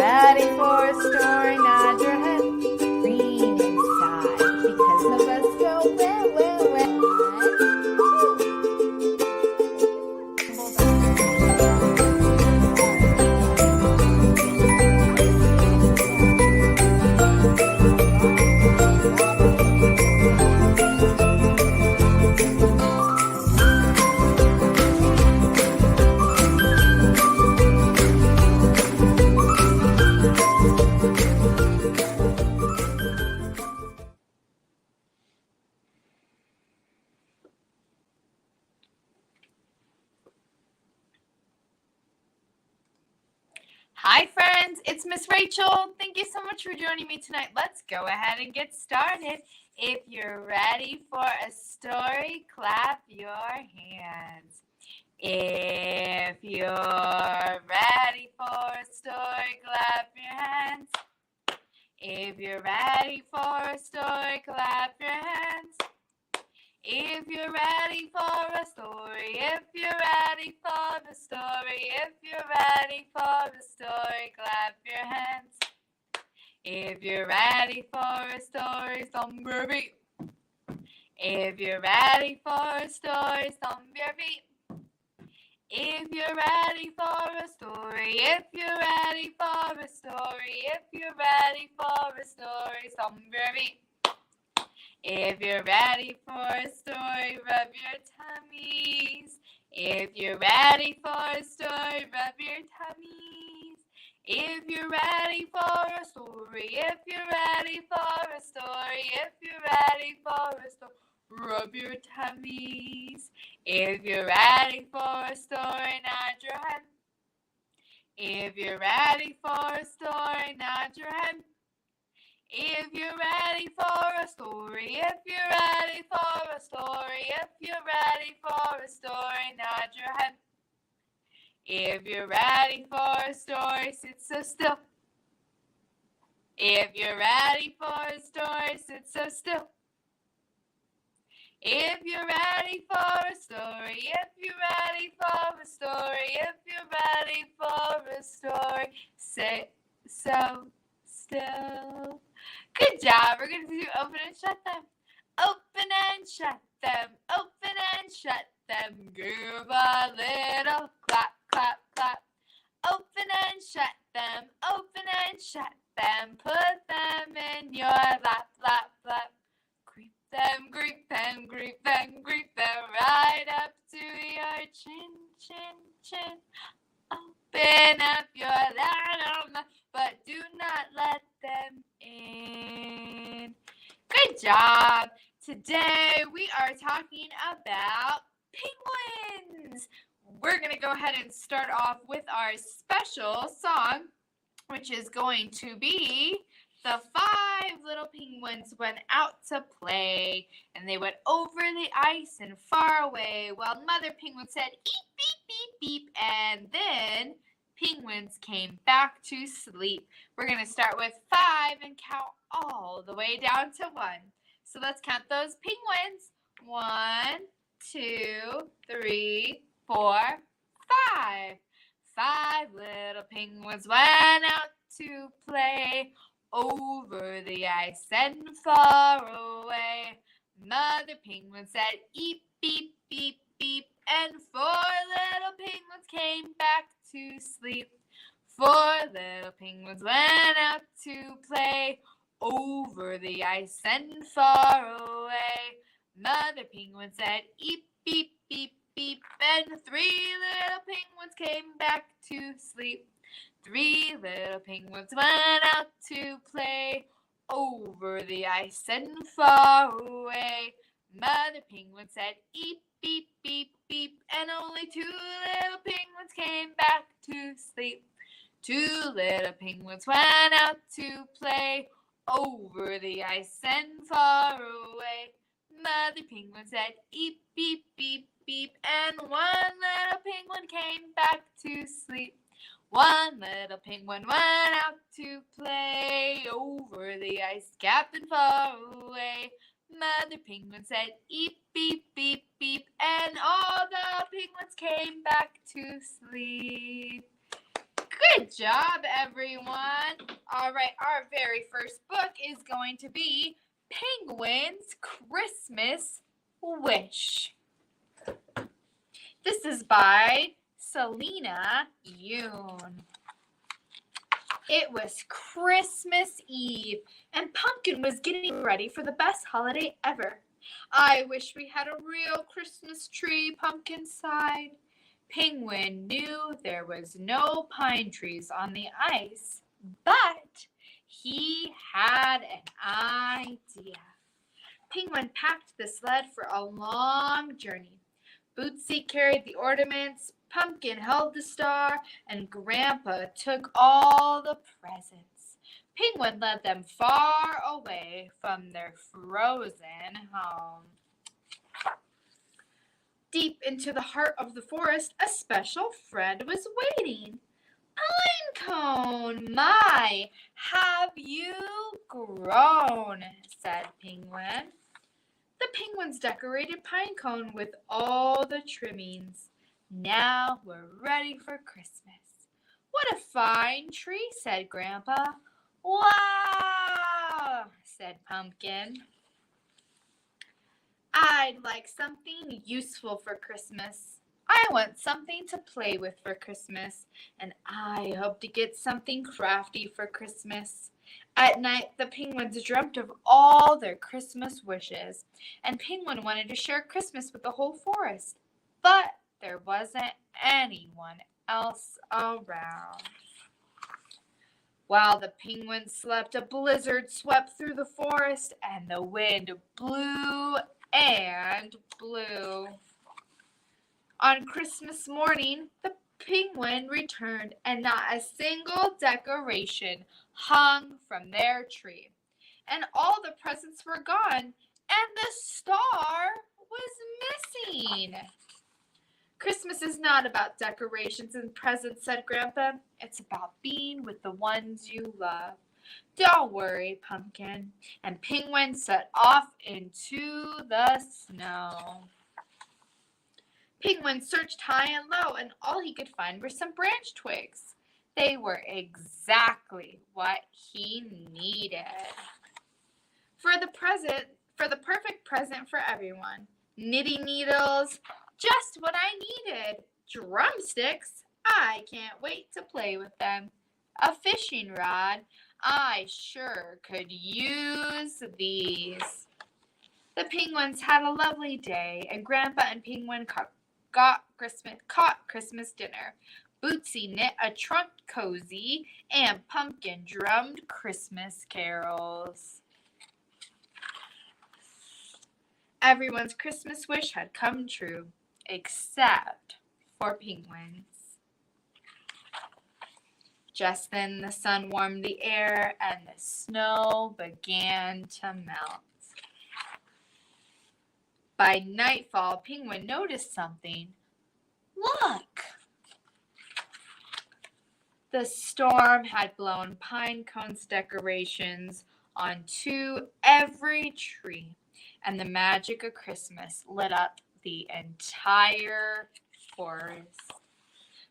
ready for a story, nod your head. Green inside, because the bus go well, well, well. Hi friends, it's Miss Rachel. Thank you so much for joining me tonight. Let's go ahead and get started. If you're ready for a story, clap your hands. If you're ready for a story, clap your hands. If you're ready for a story, clap your hands. If you're ready for a story, if you're ready for the story, if you're ready for the story, clap your hands. If you're ready for a story, stomp your feet. If you're ready for a story, stomp your feet. If you're ready for a story, if you're ready for a story, if you're ready for a story, stomp your feet. If you're ready for a story, rub your tummies. If you're ready for a story, rub your tummies. If you're ready for a story, if you're ready for a story, if you're ready for a story, rub your tummies. If you're ready for a story, nod your head. If you're ready for a story, nod your head. If you're ready for a story, if you're ready for a story, if you're ready for a story, nod your head. If you're ready for a story, sit so still. If you're ready for a story, sit so still. If you're ready for a story, if you're ready for a story, if you're ready for a story, sit so still. Good job. We're going to do open and shut them. Open and shut them. Open and shut them. Give a little clap, clap, clap. Open and shut them. Open and shut them. Put them in your lap, lap, lap. Creep them, creep them, creep them, creep them right up to your chin, chin, chin. Open up your lap, but do not let them in. Good job. Today we are talking about penguins. We're going to go ahead and start off with our special song, which is going to be The 5 Little Penguins Went Out to Play, and they went over the ice and far away, while Mother Penguin said, eep, beep, beep, beep, and then penguins came back to sleep. We're going to start with 5 and count all the way down to 1. So let's count those penguins. 1, 2, 3, 4, 5. 5 little penguins went out to play over the ice and far away. Mother Penguin said, eep, beep, beep, beep, and 4 little penguins came back to sleep. 4 little penguins went out to play over the ice and far away. Mother Penguin said, eep, beep, beep, beep, and 3 little penguins came back to sleep. 3 little penguins went out to play over the ice and far away. Mother Penguin said, eep, beep, beep, beep, and only 2 little penguins came back to sleep. 2 little penguins went out to play over the ice and far away. Mother Penguin said, eep, beep, beep, beep, and 1 little penguin came back to sleep. 1 little penguin went out to play over the ice cap and far away. Mother Penguin said, eep, beep, beep, beep, and all the penguins came back to sleep. Good job, everyone. All right, our very first book is going to be Penguin's Christmas Wish. This is by Selena Yoon. It was Christmas Eve, and Pumpkin was getting ready for the best holiday ever. I wish we had a real Christmas tree, Pumpkin sighed. Penguin knew there was no pine trees on the ice, but he had an idea. Penguin packed the sled for a long journey. Bootsy carried the ornaments, Pumpkin held the star, and Grandpa took all the presents. Penguin led them far away from their frozen home. Deep into the heart of the forest, a special friend was waiting. Pinecone, my, have you grown, said Penguin. The penguins decorated Pinecone with all the trimmings. Now we're ready for Christmas. What a fine tree, said Grandpa. Wow, said Pumpkin. I'd like something useful for Christmas. I want something to play with for Christmas, and I hope to get something crafty for Christmas. At night, the penguins dreamt of all their Christmas wishes, and Penguin wanted to share Christmas with the whole forest, but there wasn't anyone else around. While the penguins slept, a blizzard swept through the forest, and the wind blew and blew. On Christmas morning, the penguin returned, and not a single decoration hung from their tree. And all the presents were gone, and the star was missing. Christmas is not about decorations and presents, said Grandpa. It's about being with the ones you love. Don't worry, Pumpkin. And Penguin set off into the snow. Penguin searched high and low, and all he could find were some branch twigs. They were exactly what he needed. For the perfect present for everyone. Knitting needles, just what I needed. Drumsticks, I can't wait to play with them. A fishing rod, I sure could use these. The penguins had a lovely day, and Grandpa and Penguin caught Christmas dinner. Bootsy knit a trunk cozy, and Pumpkin drummed Christmas carols. Everyone's Christmas wish had come true, except for Penguin's. Just then the sun warmed the air, and the snow began to melt. By nightfall, Penguin noticed something. Look! The storm had blown pine cones decorations onto every tree, and the magic of Christmas lit up the entire forest.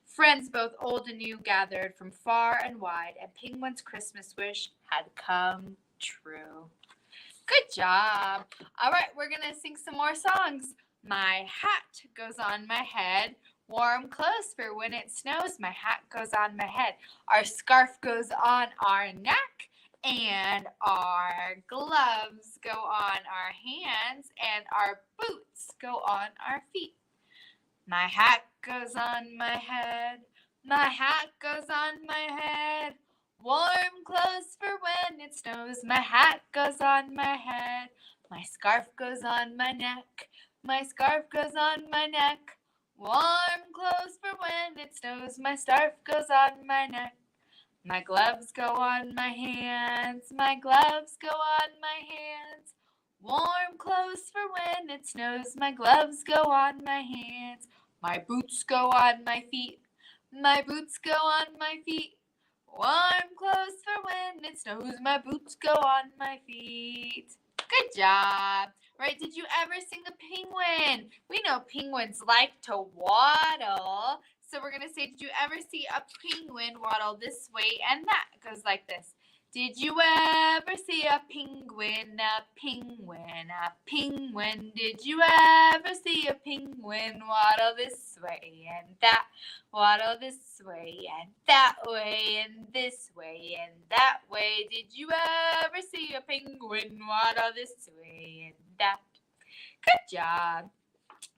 Friends both old and new gathered from far and wide, and Penguin's Christmas wish had come true. Good job. All right, we're going to sing some more songs. My hat goes on my head. Warm clothes for when it snows. My hat goes on my head. Our scarf goes on our neck. And our gloves go on our hands. And our boots go on our feet. My hat goes on my head. My hat goes on my head. Warm clothes for when it snows. My hat goes on my head. My scarf goes on my neck. My scarf goes on my neck. Warm clothes for when it snows. My scarf goes on my neck. My gloves go on my hands. My gloves go on my hands. Warm clothes for when it snows. My gloves go on my hands. My boots go on my feet. My boots go on my feet. Warm clothes for when it snows. My boots go on my feet. Good job. Right, did you ever sing a penguin? We know penguins like to waddle. So we're going to say, did you ever see a penguin waddle this way and that? It goes like this. Did you ever see a penguin, a penguin, a penguin? Did you ever see a penguin waddle this way and that? Waddle this way and that way and this way and that way. Did you ever see a penguin waddle this way and that? Good job.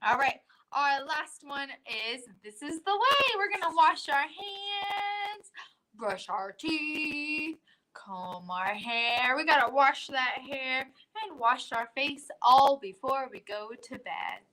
All right. Our last one is, this is the way. We're going to wash our hands, brush our teeth, comb our hair. We got to wash that hair and wash our face all before we go to bed.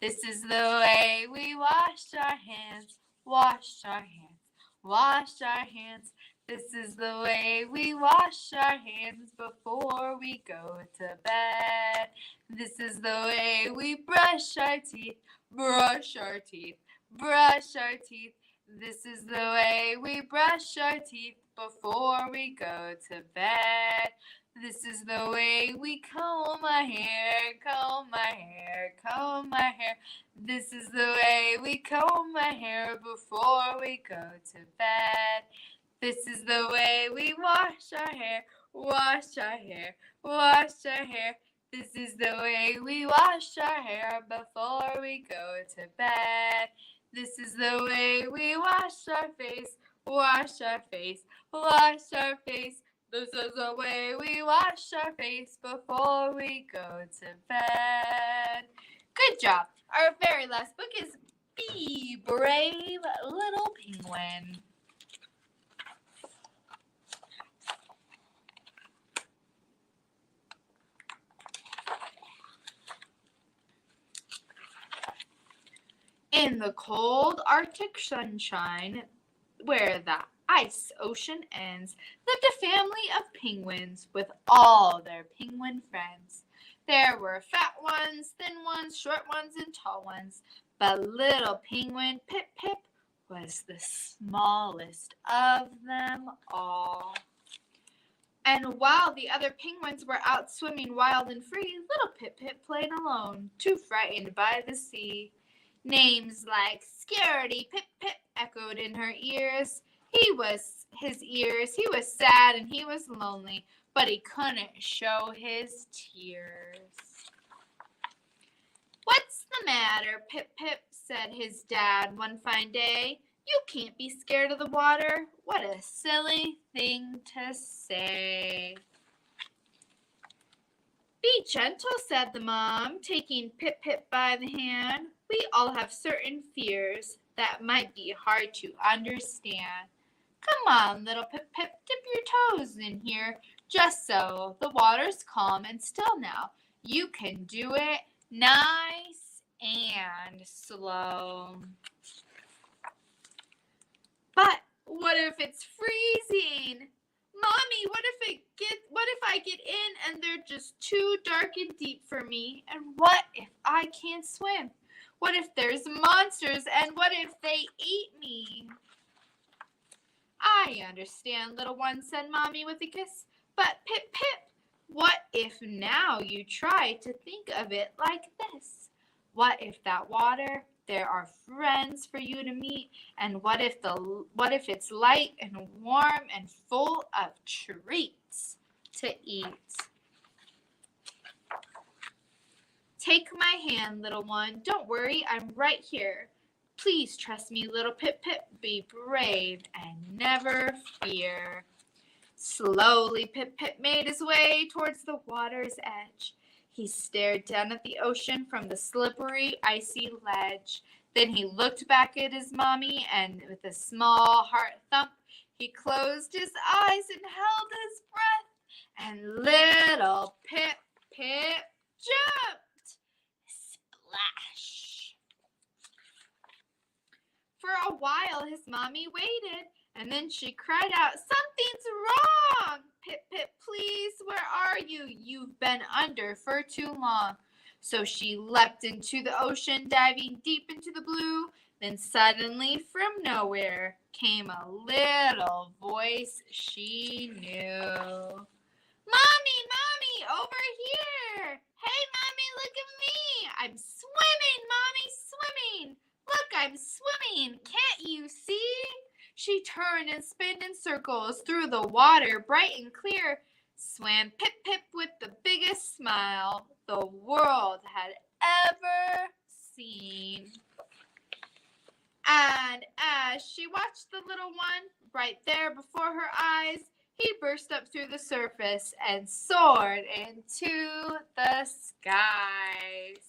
This is the way we wash our hands, wash our hands, wash our hands. This is the way we wash our hands before we go to bed. This is the way we brush our teeth, brush our teeth, brush our teeth. This is the way we brush our teeth before we go to bed. This is the way we comb our hair, comb our hair, comb our hair. This is the way we comb our hair before we go to bed. This is the way we wash our hair, wash our hair, wash our hair. This is the way we wash our hair before we go to bed. This is the way we wash our face, wash our face, wash our face. This is the way we wash our face before we go to bed. Good job. Our very last book is Be Brave, Little Penguin. In the cold Arctic sunshine, where the ice ocean ends, lived a family of penguins with all their penguin friends. There were fat ones, thin ones, short ones, and tall ones, but little penguin Pip Pip was the smallest of them all. And while the other penguins were out swimming wild and free, little Pip Pip played alone, too frightened by the sea. Names like Scaredy Pip Pip echoed in her ears. He was sad and he was lonely, but he couldn't show his tears. What's the matter, Pip Pip? Said his dad one fine day. You can't be scared of the water. What a silly thing to say. Be gentle, said the mom, taking Pip Pip by the hand. We all have certain fears that might be hard to understand. Come on, little Pip Pip, dip your toes in here. Just so. The water's calm and still now. You can do it nice and slow. But what if it's freezing? Mommy, what if I get in and they're just too dark and deep for me? And what if I can't swim? What if there's monsters, and what if they eat me? I understand, little one, said Mommy with a kiss. But Pip Pip, what if now you try to think of it like this? What if that water, there are friends for you to meet, and what if it's light and warm and full of treats to eat? Take my hand, little one. Don't worry, I'm right here. Please trust me, little Pip Pip. Be brave and never fear. Slowly, Pip Pip made his way towards the water's edge. He stared down at the ocean from the slippery, icy ledge. Then he looked back at his mommy, and with a small heart thump, he closed his eyes and held his breath. And little Pip Pip jumped. Splash! For a while, his mommy waited, and then she cried out, "Something's wrong! Pip Pip, please, where are you? You've been under for too long." So she leapt into the ocean, diving deep into the blue. Then suddenly, from nowhere, came a little voice she knew. "Mommy, Mommy, over here! Hey, Mommy, look at me! I'm swimming, Mommy, swimming! Look, I'm swimming! Can't you see? She turned and spun in circles through the water, bright and clear, swam Pip-Pip with the biggest smile the world had ever seen. And as she watched the little one right there before her eyes, he burst up through the surface and soared into the skies.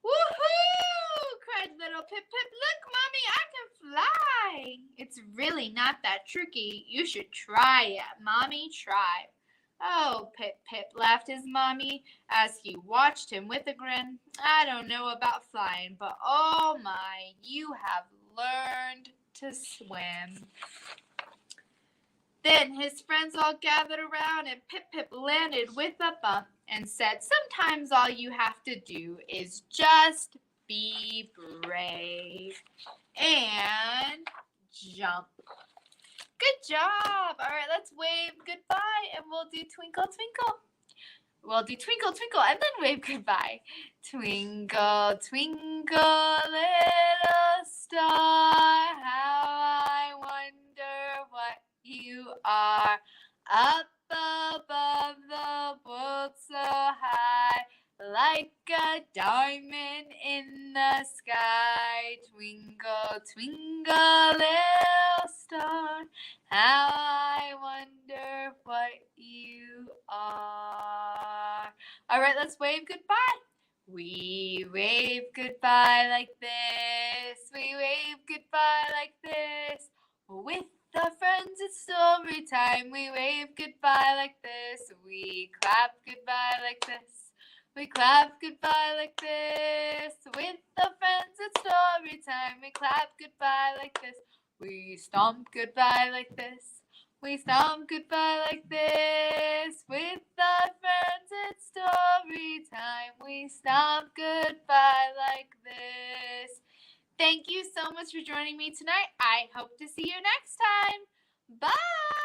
Woohoo! Cried little Pip-Pip. Look, Mommy, I can fly. It's really not that tricky. You should try it, Mommy. Try. Oh, Pip-Pip, laughed his mommy as he watched him with a grin. I don't know about flying, but oh my, you have learned to swim. Then his friends all gathered around and Pip-Pip landed with a bump and said, sometimes all you have to do is just be brave and jump. Good job. All right, let's wave goodbye and we'll do twinkle, twinkle. We'll do twinkle, twinkle and then wave goodbye. Twinkle, twinkle, little star, how I wonder what you are. Up above the world so high, like a diamond in the sky. Twinkle, twinkle, little star, how I wonder what you are. All right, let's wave goodbye. We wave goodbye like this. We wave goodbye like this. With our friends, it's story time. We wave goodbye like this. We clap goodbye like this. We clap goodbye like this. With our friends, it's story time. We clap goodbye like this. We stomp goodbye like this. We stomp goodbye like this. With our friends, it's story time. We stomp goodbye like this. Thank you so much for joining me tonight. I hope to see you next time. Bye!